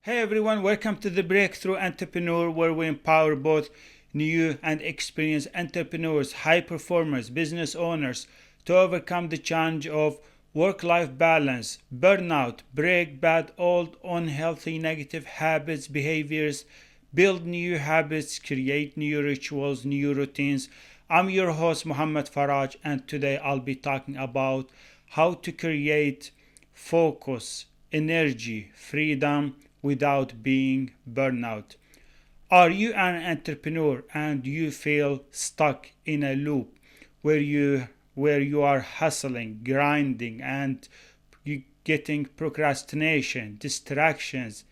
Hey everyone, welcome to the Breakthrough Entrepreneur, where we empower both new and experienced entrepreneurs, high performers, business owners to overcome the challenge of work life balance, burnout, break bad, old, unhealthy, negative habits, behaviors, build new habits, create new rituals, new routines. I'm your host, Muhammad Faraj, and today I'll be talking about how to create focus, energy, freedom without being burnout. Are you an entrepreneur and you feel stuck in a loop where you are hustling, grinding and you getting procrastination, distractions?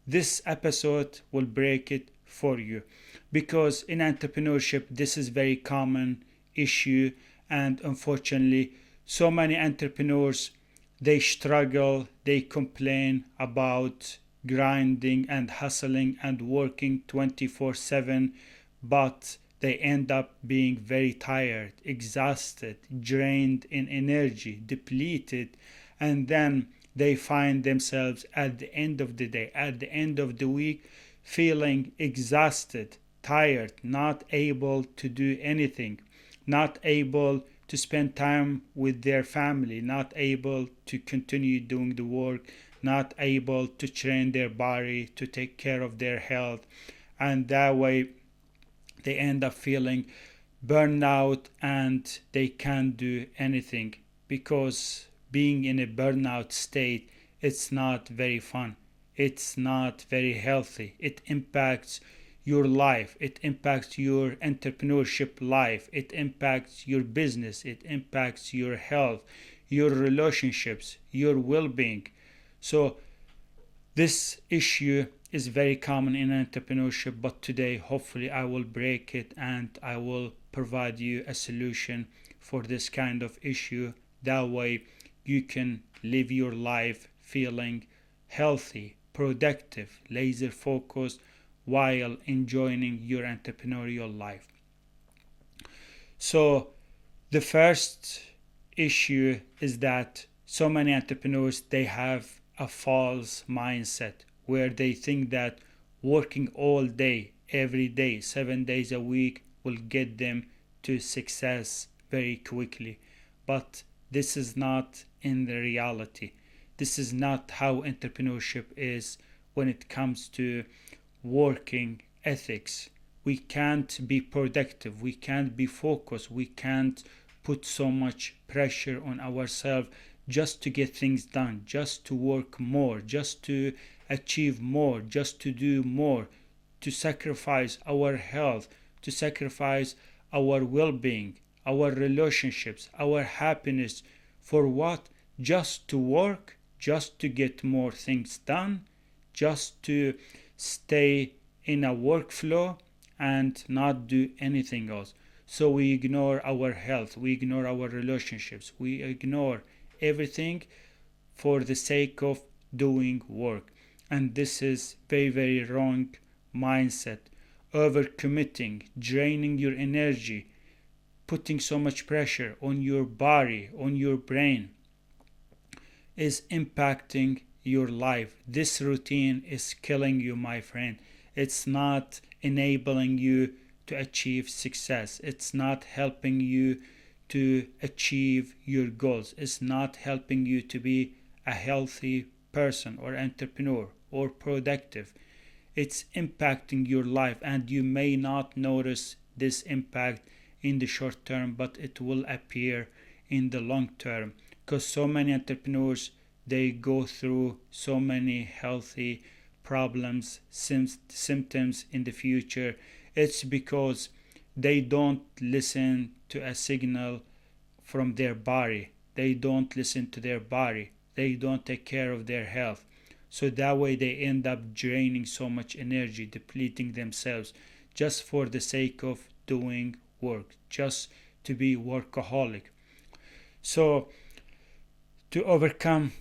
This episode will break it for you because in entrepreneurship this is very common issue, and unfortunately so many entrepreneurs, they struggle, they complain about grinding and hustling and working 24/7, but they end up being very tired, exhausted, drained in energy, depleted, and then they find themselves at the end of the day, at the end of the week, feeling exhausted, tired, not able to do anything, not able to spend time with their family, not able to continue doing the work, not able to train their body, to take care of their health. And that way, they end up feeling burnout and they can't do anything because being in a burnout state, it's not very fun, it's not very healthy. It impacts your life, it impacts your entrepreneurship life, it impacts your business, it impacts your health, your relationships, your well-being. So this issue is very common in entrepreneurship, but today hopefully I will break it and I will provide you a solution for this kind of issue. That way you can live your life feeling healthy, productive, laser focused while enjoying your entrepreneurial life. So the first issue is that so many entrepreneurs, they have a false mindset where they think that working all day, every day, 7 days a week will get them to success very quickly. But this is not in the reality. This is not how entrepreneurship is when it comes to working ethics. We can't be productive, we can't be focused, we can't put so much pressure on ourselves just to get things done, just to work more, just to achieve more, just to do more, to sacrifice our health, to sacrifice our well being, our relationships, our happiness. For what? Just to work, just to get more things done, just to stay in a workflow and not do anything else. So we ignore our health, we ignore our relationships, we ignore everything for the sake of doing work. And this is very, very wrong mindset. Overcommitting, draining your energy, putting so much pressure on your body, on your brain, is impacting your life. This routine is killing you, my friend. It's not enabling you to achieve success. It's not helping you to achieve your goals. It's not helping you to be a healthy person or entrepreneur or productive. It's impacting your life, and you may not notice this impact in the short term, but it will appear in the long term because so many entrepreneurs, they go through so many healthy problems, symptoms in the future. It's because they don't listen to a signal from their body. They don't listen to their body. They don't take care of their health. So that way they end up draining so much energy, depleting themselves just for the sake of doing work, just to be workaholic. So to overcome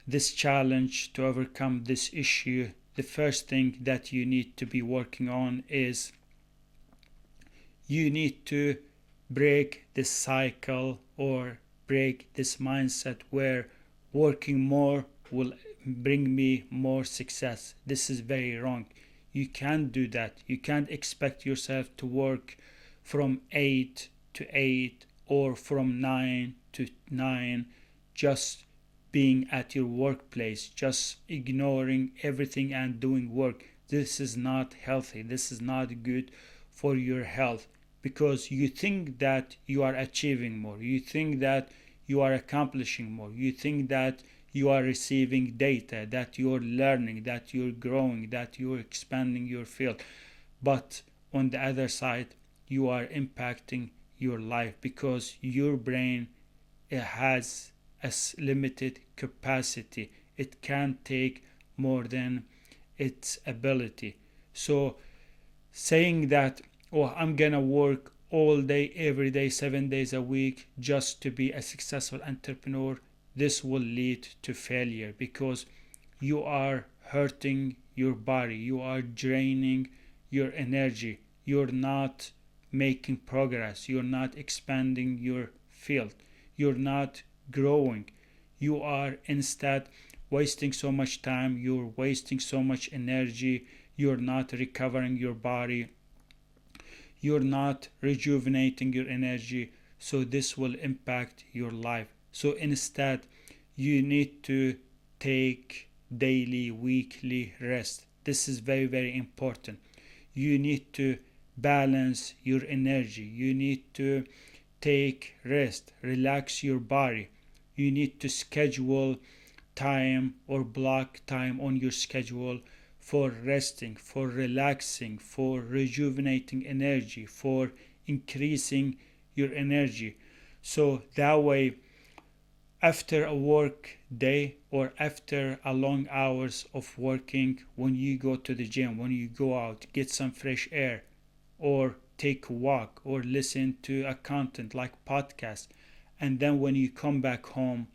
this challenge, to overcome this issue, the first thing that you need to be working on is you need to break this cycle or break this mindset where working more will bring me more success. This is very wrong. You can't do that. You can't expect yourself to work from 8 to 8 or from 9 to 9, just being at your workplace, just ignoring everything and doing work. This is not healthy. This is not good for your health, because you think that you are achieving more. You think that you are accomplishing more. You think that you are receiving data, that you're learning, that you're growing, that you're expanding your field. But on the other side, you are impacting your life, because your brain, it has a limited capacity. It can't take more than its ability. So saying that, oh, I'm gonna work all day, every day, 7 days a week just to be a successful entrepreneur, this will lead to failure, because you are hurting your body, you are draining your energy, you're not making progress, you're not expanding your field, you're not growing. You are instead wasting so much time, you're wasting so much energy, you're not recovering your body, you're not rejuvenating your energy. So this will impact your life. So instead, you need to take daily, weekly rest. This is very, very important. You need to balance your energy. You need to take rest, relax your body. You need to schedule time or block time on your schedule for resting, for relaxing, for rejuvenating energy, for increasing your energy. So that way, after a work day or after a long hours of working, when you go to the gym, when you go out, get some fresh air, or take a walk, or listen to a content like podcast, and then when you come back home,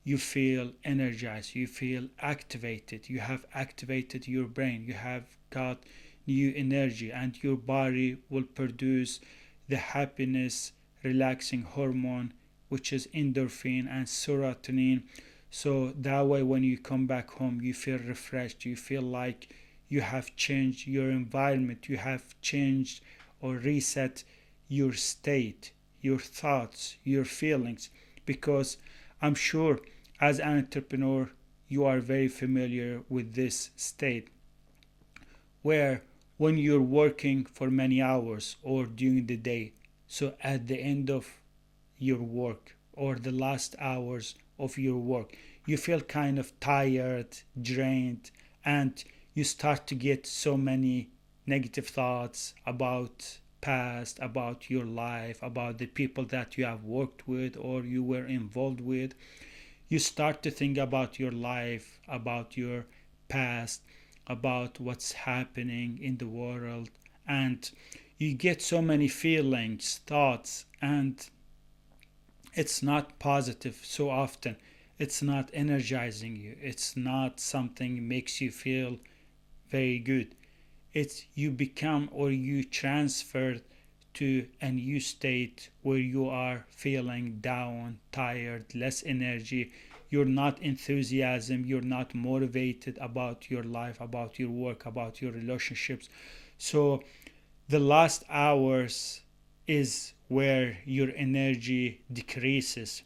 you feel energized, you feel activated, you have activated your brain, you have got new energy, and your body will produce the happiness relaxing hormone, which is endorphin and serotonin. So that way, when you come back home, you feel refreshed, you feel like you have changed your environment, you have changed or reset your state, your thoughts, your feelings. Because I'm sure as an entrepreneur, you are very familiar with this state, where when you're working for many hours or during the day, so at the end of your work or the last hours of your work, you feel kind of tired, drained, and you start to get so many negative thoughts about past, about your life, about the people that you have worked with or you were involved with. You start to think about your life, about your past, about what's happening in the world, and you get so many feelings, thoughts, and it's not positive so often. It's not energizing you. It's not something makes you feel very good. It's you become or you transfer to a new state where you are feeling down, tired, less energy. You're not enthusiasm, you're not motivated about your life, about your work, about your relationships. So the last hours is where your energy decreases,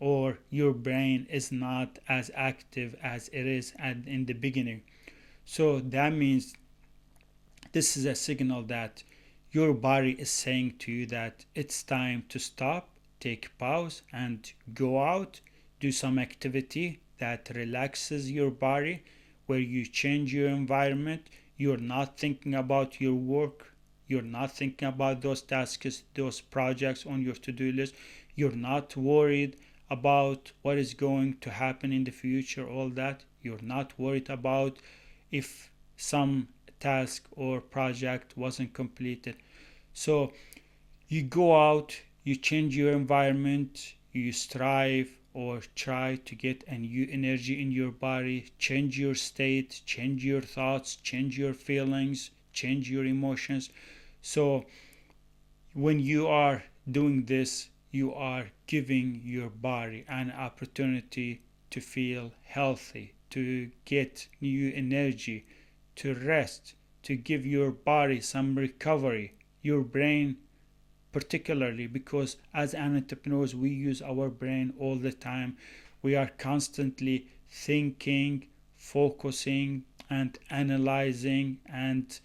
or your brain is not as active as it is in the beginning. So that means this is a signal that your body is saying to you that it's time to stop, take a pause, and go out, do some activity that relaxes your body, where you change your environment. You're not thinking about your work. You're not thinking about those tasks, those projects on your to-do list. You're not worried about what is going to happen in the future, all that. You're not worried about if some task or project wasn't completed. So you go out, you change your environment, you strive or try to get a new energy in your body, change your state, change your thoughts, change your feelings, change your emotions. So when you are doing this, you are giving your body an opportunity to feel healthy, to get new energy, to rest, to give your body some recovery, your brain particularly, because as entrepreneurs we use our brain all the time. We are constantly thinking, focusing, and analyzing, and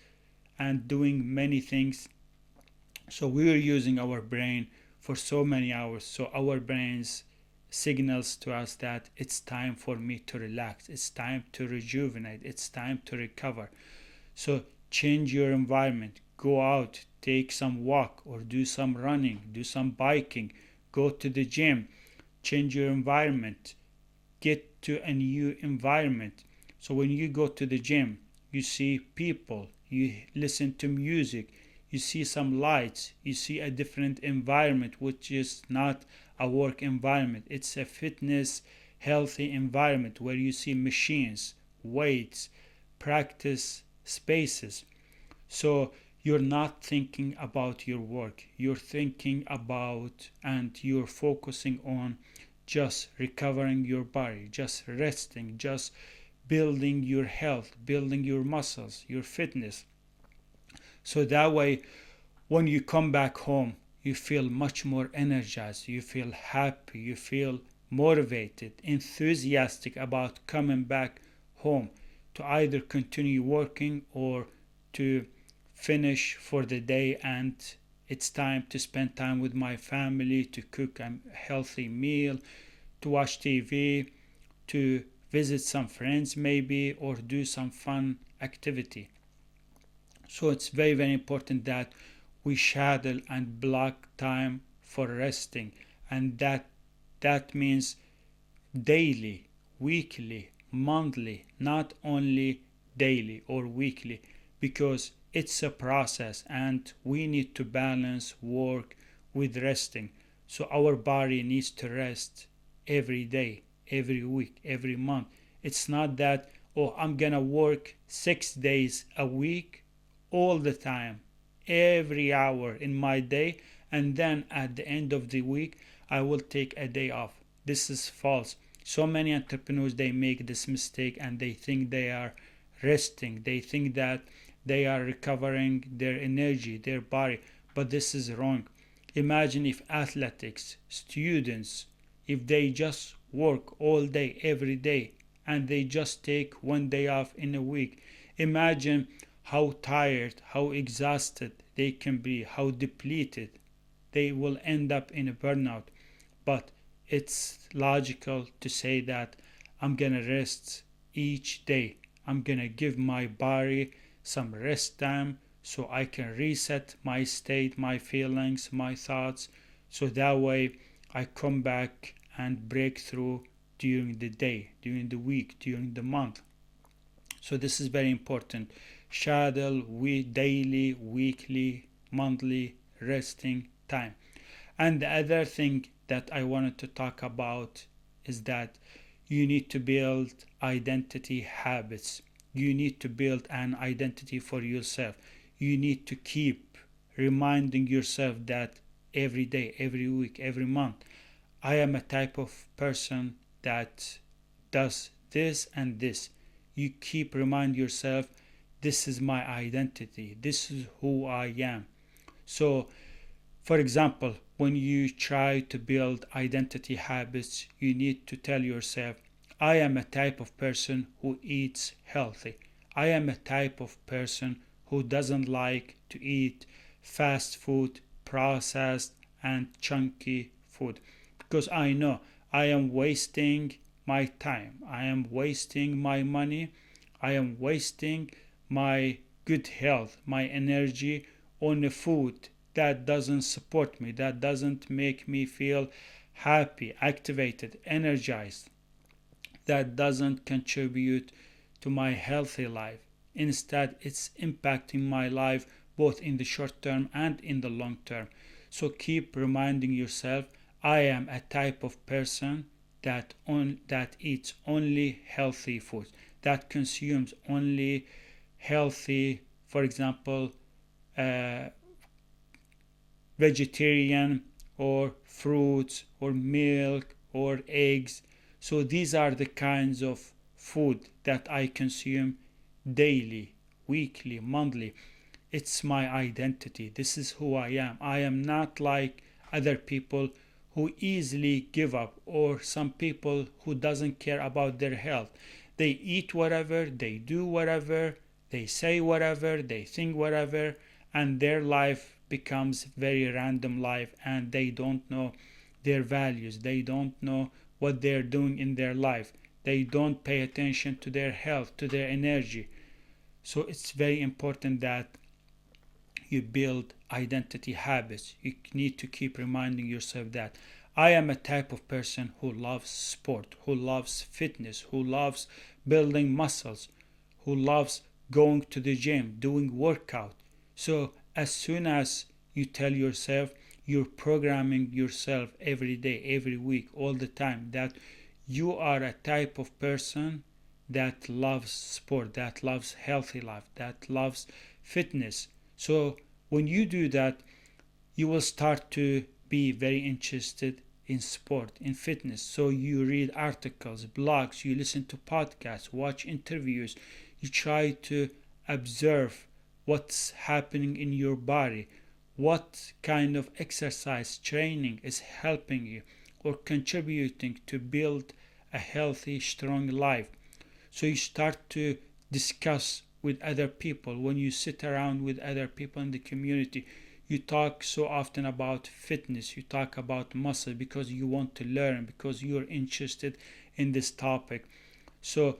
doing many things. So we are using our brain for so many hours. So our brains signals to us that it's time for me to relax, it's time to rejuvenate, it's time to recover. So change your environment, go out, take some walk, or do some running, do some biking, go to the gym, change your environment, get to a new environment. So when you go to the gym, you see people, you listen to music, you see some lights, you see a different environment, which is not a work environment. It's a fitness, healthy environment where you see machines, weights, practice spaces. So you're not thinking about your work, you're thinking about and you're focusing on just recovering your body, just resting, just building your health, building your muscles, your fitness. So that way, when you come back home, you feel much more energized, you feel happy, you feel motivated, enthusiastic about coming back home to either continue working or to finish for the day, and it's time to spend time with my family, to cook a healthy meal, to watch TV, to visit some friends maybe, or do some fun activity. So it's very, very important that we schedule and block time for resting, and that means daily, weekly, monthly, not only daily or weekly, because it's a process and we need to balance work with resting. So our body needs to rest every day, every week, every month. It's not that, oh, I'm gonna work 6 days a week all the time, every hour in my day, and then at the end of the week I will take a day off. This is false. So many entrepreneurs, they make this mistake and they think they are resting, they think that they are recovering their energy, their body, but this is wrong. Imagine if athletics, students, if they just work all day every day and they just take one day off in a week. Imagine how tired, how exhausted they can be, how depleted. They will end up in a burnout. But it's logical to say that I'm gonna rest each day. I'm gonna give my body some rest time so I can reset my state, my feelings, my thoughts, so that way I come back and break through during the day, during the week, during the month. So this is very important. Schedule daily, weekly, monthly resting time. And the other thing that I wanted to talk about is that you need to build identity habits. You need to build an identity for yourself. You need to keep reminding yourself that every day, every week, every month, I am a type of person that does this and this. You keep remind yourself, this is my identity, this is who I am. So for example, when you try to build identity habits, you need to tell yourself, I am a type of person who eats healthy. I am a type of person who doesn't like to eat fast food, processed and chunky food, because I know I am wasting my time, I am wasting my money, I am wasting my good health, my energy on a food that doesn't support me, that doesn't make me feel happy, activated, energized, that doesn't contribute to my healthy life. Instead, it's impacting my life both in the short term and in the long term. So keep reminding yourself, I am a type of person that eats only healthy foods, that consumes only healthy, for example, uh, vegetarian or fruits or milk or eggs. So these are the kinds of food that I consume daily, weekly, monthly. It's my identity. This is who I am. I am not like other people who easily give up, or some people who doesn't care about their health. They eat whatever, they do whatever, they say whatever, they think whatever, and their life becomes very random life, and they don't know their values. They don't know what they're doing in their life. They don't pay attention to their health, to their energy. So it's very important that you build identity habits. You need to keep reminding yourself that I am a type of person who loves sport, who loves fitness, who loves building muscles, who loves going to the gym, doing workout. So as soon as you tell yourself, you're programming yourself every day, every week, all the time, that you are a type of person that loves sport, that loves healthy life, that loves fitness. So when you do that, you will start to be very interested in sport, in fitness. So you read articles, blogs, you listen to podcasts, watch interviews, you try to observe what's happening in your body, what kind of exercise training is helping you or contributing to build a healthy, strong life. So you start to discuss with other people. When you sit around with other people in the community, you talk so often about fitness, you talk about muscle because you want to learn, because you're interested in this topic. So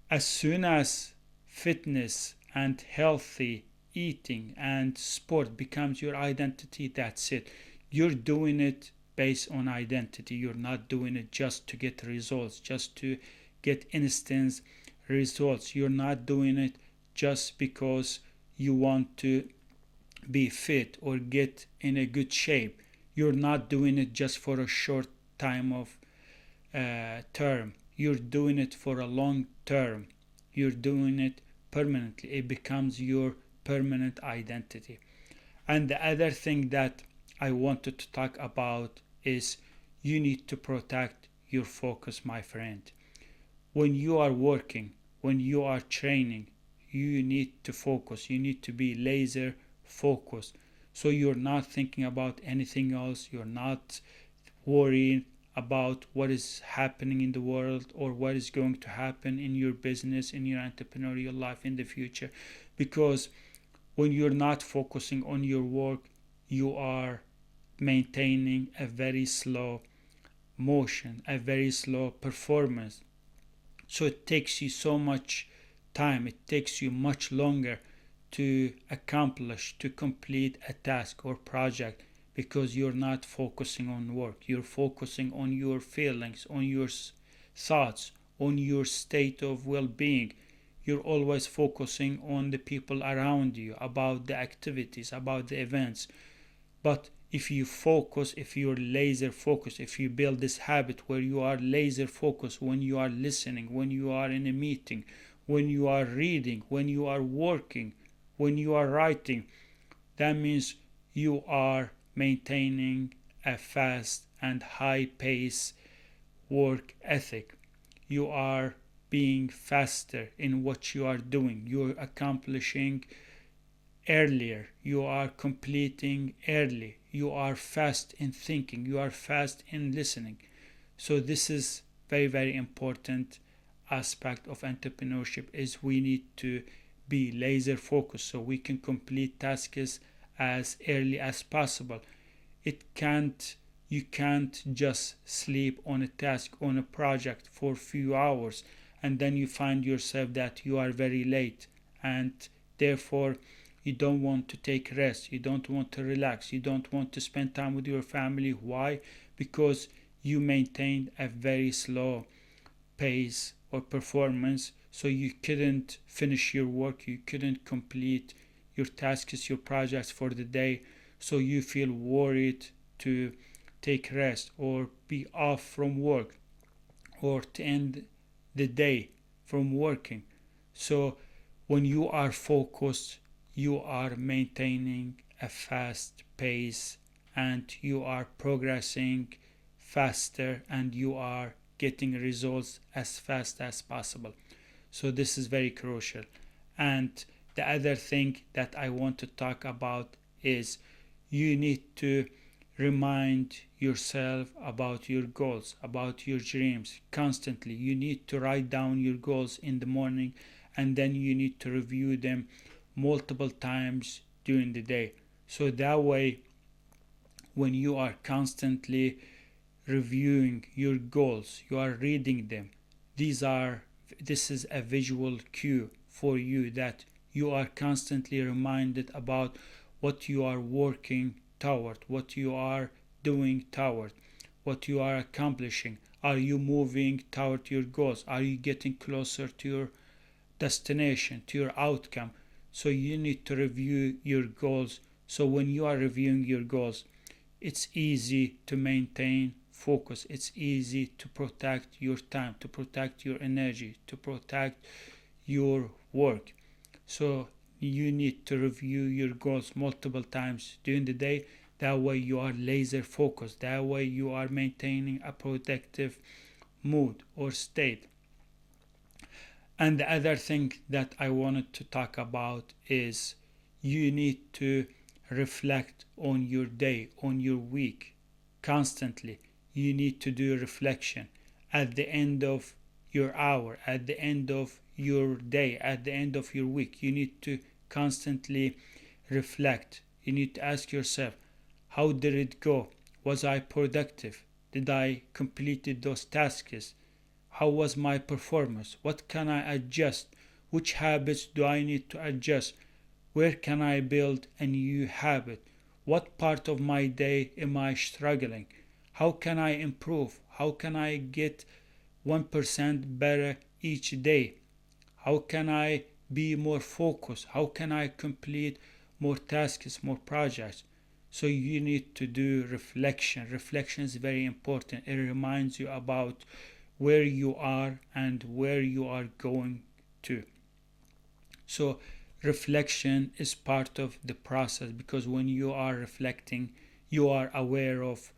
as soon as fitness and healthy eating and sport becomes your identity, that's it. You're doing it based on identity. You're not doing it just to get results, just to get instant results. You're not doing it just because you want to be fit or get in a good shape. You're not doing it just for a short time of term. You're doing it for a long term. You're doing it permanently. It becomes your permanent identity. And the other thing that I wanted to talk about is you need to protect your focus, my friend. When you are working, when you are training, you need to focus. You need to be laser focused. So you're not thinking about anything else. You're not worrying about what is happening in the world or what is going to happen in your business, in your entrepreneurial life in the future. Because when you're not focusing on your work, you are maintaining a very slow motion, a very slow performance. So it takes you so much time, it takes you much longer to accomplish, to complete a task or project because you're not focusing on work. You're focusing on your feelings, on your thoughts, on your state of well being. You're always focusing on the people around you, about the activities, about the events. But if you focus, if you're laser focused, if you build this habit where you are laser focused when you are listening, when you are in a meeting, when you are reading, when you are working, when you are writing, that means you are maintaining a fast and high pace work ethic. You are being faster in what you are doing. You're accomplishing earlier. You are completing early. You are fast in thinking. You are fast in listening. So this is very, very important aspect of entrepreneurship is we need to be laser focused so we can complete tasks as early as possible. You can't just sleep on a task, on a project for a few hours and then you find yourself that you are very late and therefore you don't want to take rest, you don't want to relax, you don't want to spend time with your family. Why? Because you maintained a very slow pace or performance, so you couldn't finish your work, you couldn't complete your tasks, your projects for the day, so you feel worried to take rest or be off from work or to end the day from working. So when you are focused, you are maintaining a fast pace and you are progressing faster and you are getting results as fast as possible. So this is very crucial. And the other thing that I want to talk about is you need to remind yourself about your goals, about your dreams constantly. You need to write down your goals in the morning, and then you need to review them multiple times during the day. So that way, when you are constantly reviewing your goals, you are reading them. This is a visual cue for you that you are constantly reminded about what you are working toward, what you are doing toward, what you are accomplishing. Are you moving toward your goals? Are you getting closer to your destination, to your outcome? So you need to review your goals. So when you are reviewing your goals, it's easy to maintain focus. It's easy to protect your time, to protect your energy, to protect your work. So you need to review your goals multiple times during the day. That way you are laser focused. That way you are maintaining a productive mood or state. And the other thing that I wanted to talk about is you need to reflect on your day, on your week constantly. You need to do reflection at the end of your hour, at the end of your day, at the end of your week. You need to constantly reflect. You need to ask yourself, how did it go? Was I productive? Did I complete those tasks? How was my performance? What can I adjust? Which habits do I need to adjust? Where can I build a new habit? What part of my day am I struggling? How can I improve? How can I get 1% better each day? How can I be more focused? How can I complete more tasks, more projects? So you need to do reflection. Reflection is very important. It reminds you about where you are and where you are going to. So reflection is part of the process, because when you are reflecting, you are aware of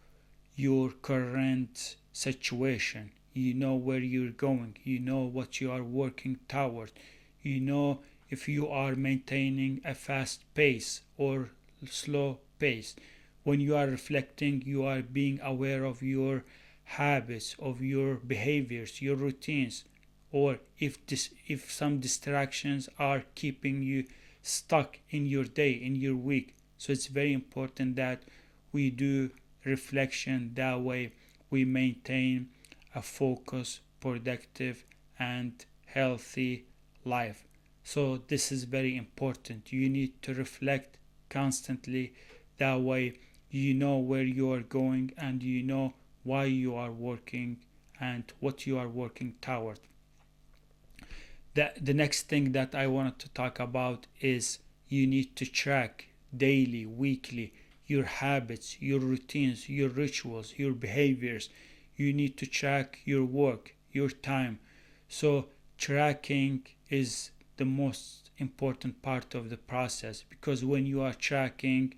your current situation. You know where you're going. You know what you are working toward. You know if you are maintaining a fast pace or slow pace. When you are reflecting, you are being aware of your habits, of your behaviors, your routines, or if some distractions are keeping you stuck in your day, in your week. So it's very important that we do reflection. That way we maintain a focused, productive, and healthy life. So this is very important. You need to reflect constantly. That way you know where you are going, and you know why you are working and what you are working toward. The next thing that I wanted to talk about is you need to track daily, weekly, your habits, your routines, your rituals, your behaviors. You need to track your work, your time. So tracking is the most important part of the process, because when you are tracking,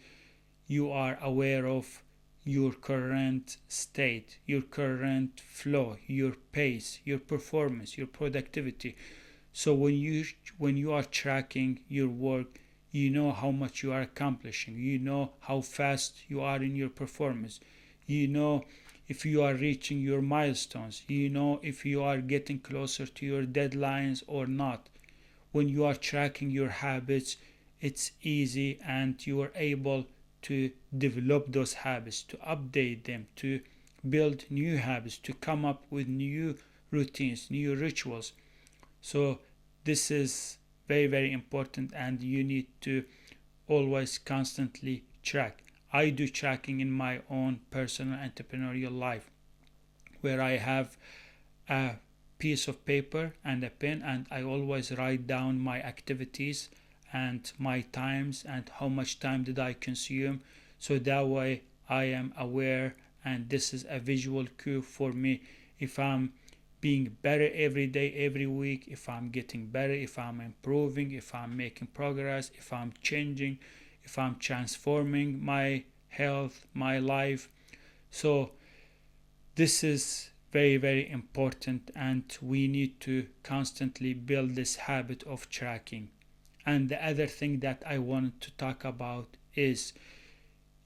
you are aware of your current state, your current flow, your pace, your performance, your productivity. So when you are tracking your work, you know how much you are accomplishing. You know how fast you are in your performance. You know if you are reaching your milestones. You know if you are getting closer to your deadlines or not. When you are tracking your habits, it's easy, and you are able to develop those habits, to update them, to build new habits, to come up with new routines, new rituals. So this is very, very important, and you need to always constantly track. I do tracking in my own personal entrepreneurial life, where I have a piece of paper and a pen, and I always write down my activities and my times and how much time did I consume. So that way I am aware, and this is a visual cue for me if I'm being better every day, every week, if I'm getting better, if I'm improving, if I'm making progress, if I'm changing, if I'm transforming my health, my life. So this is very, very important, and we need to constantly build this habit of tracking. And the other thing that I wanted to talk about is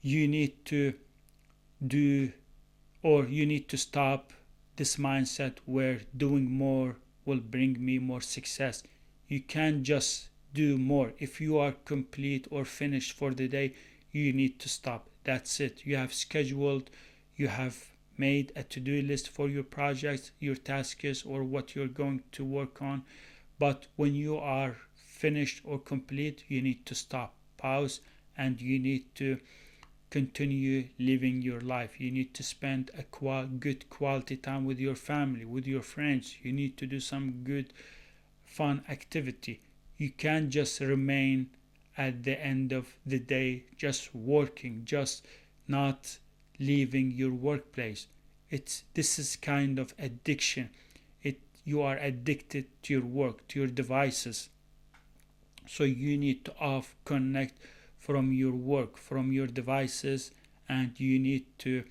you need to do, or you need to stop this mindset where doing more will bring me more success. You can't just do more. If you are complete or finished for the day, you need to stop. That's it. You have scheduled, you have made a to-do list for your projects, your tasks, or what you're going to work on. But when you are finished or complete, you need to stop, pause, and you need to continue living your life. You need to spend a good quality time with your family, with your friends. You need to do some good fun activity. You can't just remain at the end of the day just working, just not leaving your workplace. This is kind of addiction. You are addicted to your work, to your devices. So you need to off connect from your work, from your devices, and you need to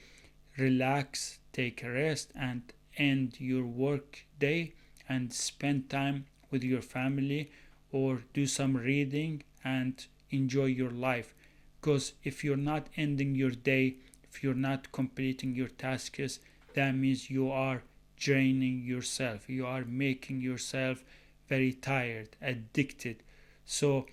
relax, take a rest, and end your work day and spend time with your family or do some reading and enjoy your life. Because if you're not ending your day, if you're not completing your tasks, that means you are draining yourself. You are making yourself very tired, addicted. So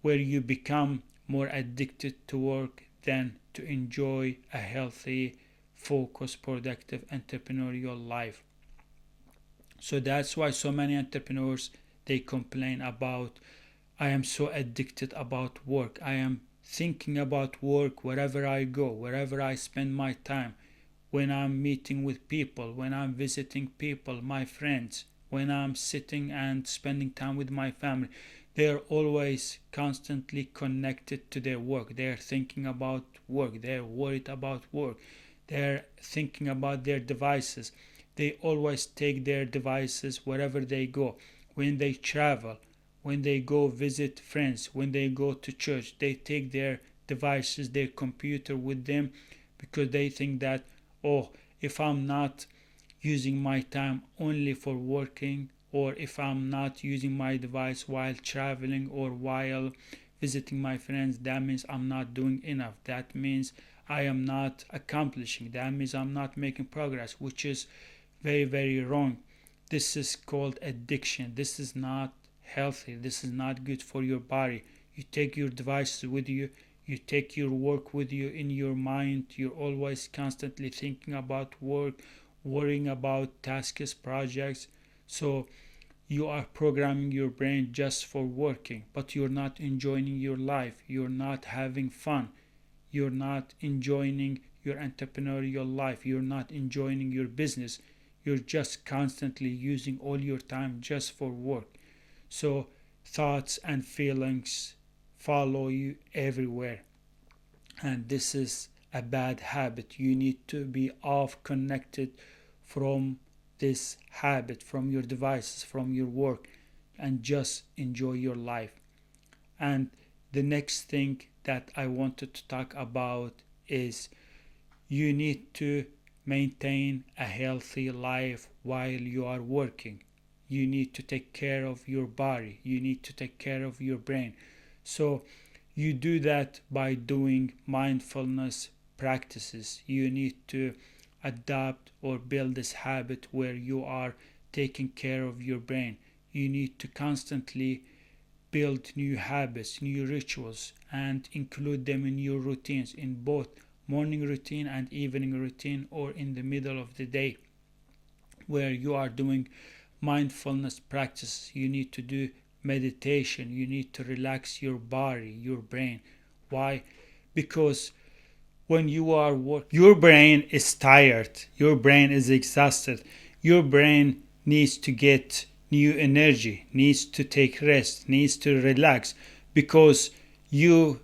where you become more addicted to work than to enjoy a healthy, focused, productive entrepreneurial life. So that's why so many entrepreneurs, they complain about, I am so addicted about work. I am thinking about work wherever I go, wherever I spend my time, when I'm meeting with people, when I'm visiting people, my friends, when I'm sitting and spending time with my family. They're always constantly connected to their work. They're thinking about work. They're worried about work. They're thinking about their devices. They always take their devices wherever they go. When they travel, when they go visit friends, when they go to church, they take their devices, their computer with them, because they think that, oh, if I'm not using my time only for working, or if I'm not using my device while traveling or while visiting my friends, that means I'm not doing enough. That means I am not accomplishing. That means I'm not making progress, which is very, very wrong. This is called addiction. This is not healthy. This is not good for your body. You take your devices with you. You take your work with you in your mind. You're always constantly thinking about work, worrying about tasks, projects. So you are programming your brain just for working, but you're not enjoying your life. You're not having fun. You're not enjoying your entrepreneurial life. You're not enjoying your business. You're just constantly using all your time just for work. So thoughts and feelings follow you everywhere. And this is a bad habit. You need to be off connected from this habit, from your devices, from your work, and just enjoy your life. And the next thing that I wanted to talk about is you need to maintain a healthy life while you are working. You need to take care of your body. You need to take care of your brain. So you do that by doing mindfulness practices. You need to adopt or build this habit where you are taking care of your brain. You need to constantly build new habits, new rituals, and include them in your routines, in both morning routine and evening routine, or in the middle of the day where you are doing mindfulness practices. You need to do meditation. You need to relax your body, your brain. Why? Because when you are working, your brain is tired, your brain is exhausted, your brain needs to get new energy, needs to take rest, needs to relax, because your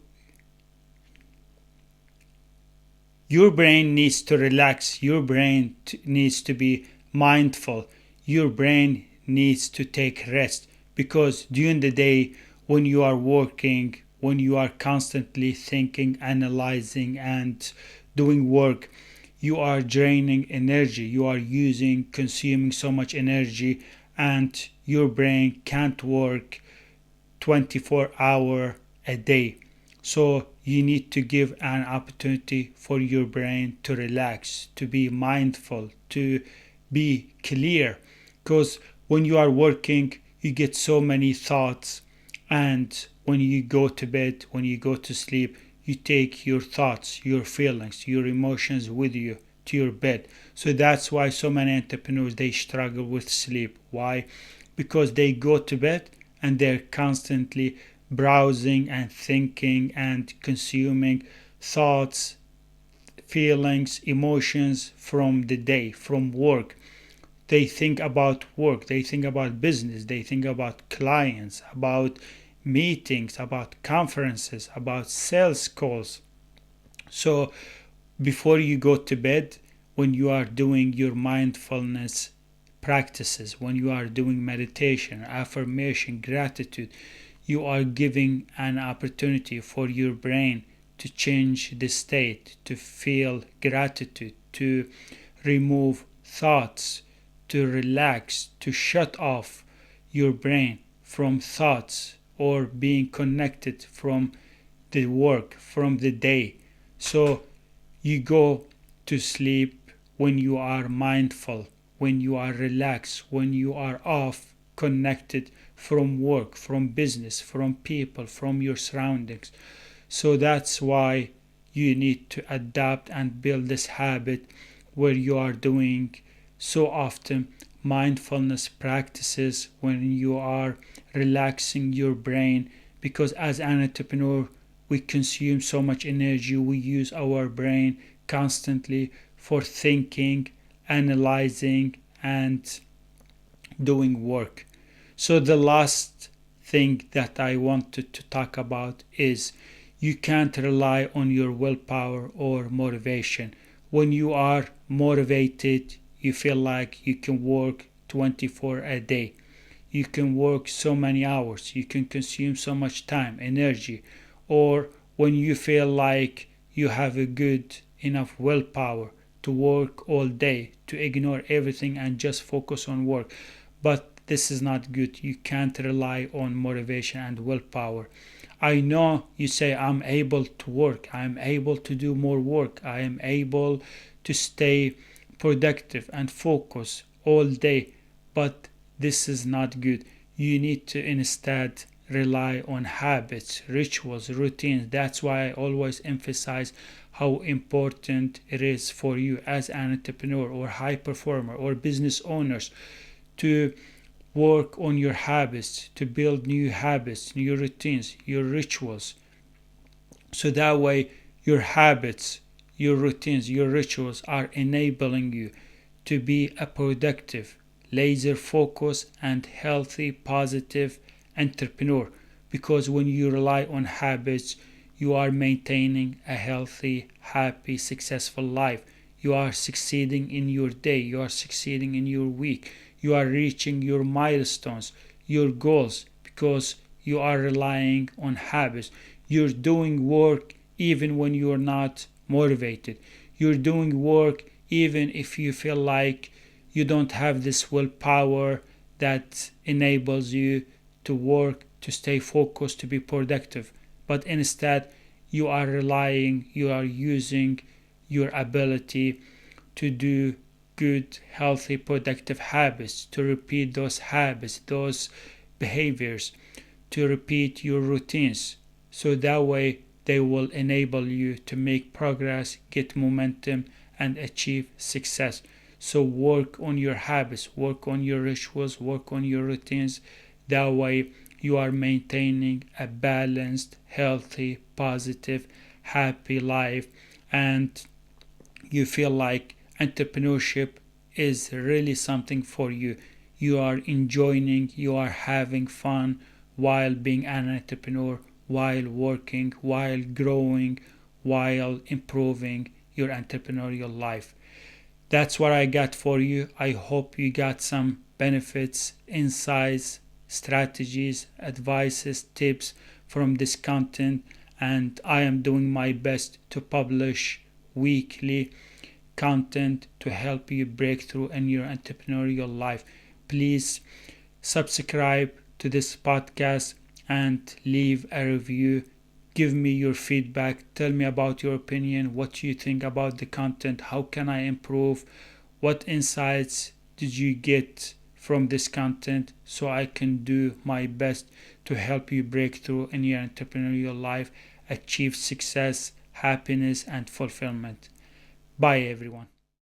brain needs to relax, your brain needs to be mindful, your brain needs to take rest, because during the day when you are working, when you are constantly thinking, analyzing, and doing work, you are draining energy, you are consuming so much energy, and your brain can't work 24-hour a day. So you need to give an opportunity for your brain to relax, to be mindful, to be clear. Because when you are working, you get so many thoughts, and when you go to bed, when you go to sleep, you take your thoughts, your feelings, your emotions with you to your bed. So that's why so many entrepreneurs, they struggle with sleep. Why? Because they go to bed and they're constantly browsing and thinking and consuming thoughts, feelings, emotions from the day, from work. They think about work, they think about business, they think about clients, about meetings, about conferences, about sales calls. So before you go to bed, when you are doing your mindfulness practices, when you are doing meditation, affirmation, gratitude, you are giving an opportunity for your brain to change the state, to feel gratitude, to remove thoughts, to relax, to shut off your brain from thoughts or being connected from the work, from the day. So you go to sleep when you are mindful, when you are relaxed, when you are off, connected from work, from business, from people, from your surroundings. So that's why you need to adapt and build this habit where you are doing so often mindfulness practices, when you are relaxing your brain, because as an entrepreneur, we consume so much energy, we use our brain constantly for thinking, analyzing, and doing work. So the last thing that I wanted to talk about is you can't rely on your willpower or motivation. When you are motivated, you feel like you can work 24 a day. You can work so many hours. You can consume so much time, energy. Or when you feel like you have a good enough willpower to work all day, to ignore everything and just focus on work. But this is not good. You can't rely on motivation and willpower. I know you say, I'm able to work, I'm able to do more work, I am able to stay productive and focus all day, but this is not good. You need to instead rely on habits, rituals, routines. That's why I always emphasize how important it is for you as an entrepreneur or high performer or business owners to work on your habits, to build new habits, new routines, your rituals. So that way, your habits, your routines, your rituals are enabling you to be a productive, laser focused, and healthy, positive entrepreneur. Because when you rely on habits, you are maintaining a healthy, happy, successful life. You are succeeding in your day, you are succeeding in your week, you are reaching your milestones, your goals, because you are relying on habits. You're doing work even when you're not motivated. You're doing work even if you feel like you don't have this willpower that enables you to work, to stay focused, to be productive. But instead, you are using your ability to do good, healthy, productive habits, to repeat those habits, those behaviors, to repeat your routines. So that way, they will enable you to make progress, get momentum, and achieve success. So work on your habits, work on your rituals, work on your routines. That way, you are maintaining a balanced, healthy, positive, happy life, and you feel like entrepreneurship is really something for you. You are enjoying, you are having fun while being an entrepreneur, while working, while growing, while improving your entrepreneurial life. That's what I got for you. I hope you got some benefits, insights, strategies, advices, tips from this content, and I am doing my best to publish weekly content to help you break through in your entrepreneurial life. Please subscribe to this podcast and leave a review. Give me your feedback. Tell me about your opinion. What you think about the content? How can I improve? What insights did you get from this content so I can do my best to help you break through in your entrepreneurial life, achieve success, happiness, and fulfillment. Bye, everyone.